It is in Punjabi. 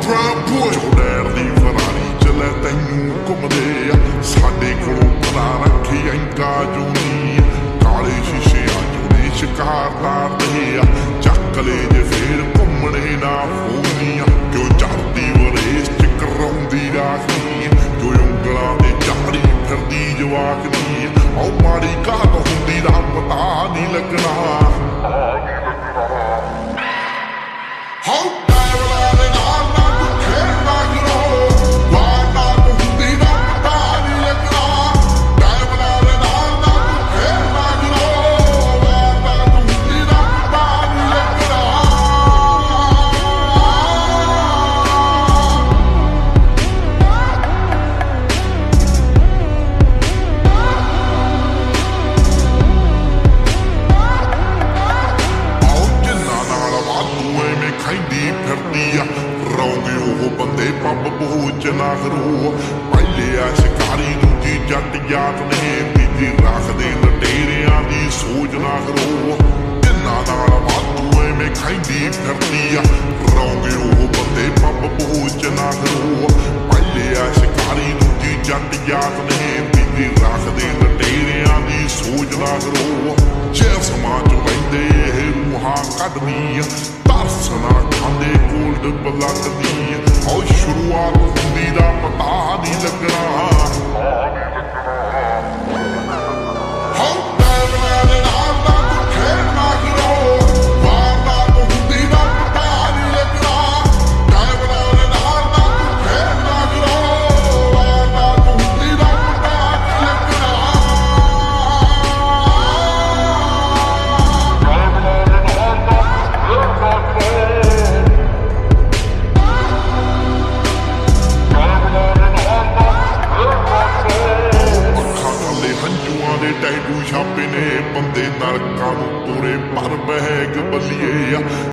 ਚੋੜੈਰ ਦੀ ਫਰਾਰੀ ਚਲੇ ਤੈਨੂੰ ਘੁੰਮਦੇ ਆ ਸਾਡੇ ਕੋਲੋਂ ਪਤਾ ਰੱਖੀ ਐਂਕਾ ਜੂਨੀ ਕਾਲੇ ਸ਼ੀਸ਼ਿਆਂ ਚੋਂ ਸ਼ਿਕਾਰ ਤਾਰਦੇ ਆ ਚੱਕ ਲੈ ਜੇ ਫੇਰ ਘੁੰਮਣੇ ਨਾ ਫੋਨੀਆਂ ਕਿਉਂ ਚੜਦੀ ਵਰੇਸ ਚ ਕਰਾਉਂਦੀ ਰਾਖੀ ਜੋ ਉਂਗਲਾਂ ਦੇ ਚਾੜੀ ਫਿਰਦੀ ਜਵਾਕਨੀ ਉਹ ਮਾੜੀ ਘਾਟ ਹੁੰਦੀ ਦਾ ਪਤਾ ਨਹੀਂ ਲੱਗਣਾ ਰੌਂਗੇ ਉਹ ਬੰਦੇ ਪੱਬ ਬਹੂਚ ਨਾ ਕਰੋ ਪਹਿਲੇ ਆ ਸ਼ਿਕਾਰੀ ਦੂਜੀ ਜੱਟ ਜਾਤ ਨੇ ਤੀਜੀ ਰੱਖਦੇ ਲਟੇਰਿਆਂ ਦੀ ਸੋਚ ਨਾ ਕਰੋ ਜਿੰਨਾ ਨਾਲ ਵਾਧੂ ਐਵੇਂ ਖਾਂਦੀ ਫਿਰਦੀ ਆ ਰੌਂਗੇ ਉਹ ਬੰਦੇ ਪੱਬ ਬਹੂਚ ਨਾ ਕਰੋ ਪਹਿਲੇ ਆ ਸ਼ਿਕਾਰੀ ਦੂਜੀ ਜੱਟ ਜਾਤ ਨੇ ਤੀਜੀ ਰੱਖਦੇ ਲਟੇਰਿਆਂ ਦੀ ਸੋਚ ਨਾ ਕਰੋ ਜੇ ਸਮਾਜ ਲੈਂਦੇ ਇਹ ਰੂਹਾਂ ਕੱਢਦੀ ਤਰਸ ਨਾ ਖਾਂਦੇ ਗੋਲਡ ਬਲੱਡ ਦੀ ਉਹ ਸ਼ੁਰੂਆਤ ਹੁੰਦੀ ਦਾ ਪਤਾ ਨਹੀਂ ਲੱਗਣਾ ਟੈਟੂ ਛਾਪੇ ਨੇ ਬੰਦੇ ਨਰਕਾਂ ਨੂੰ ਤੋਰੇ ਪਰ ਬਹਿਗ ਬੱਲੀਏ ਆ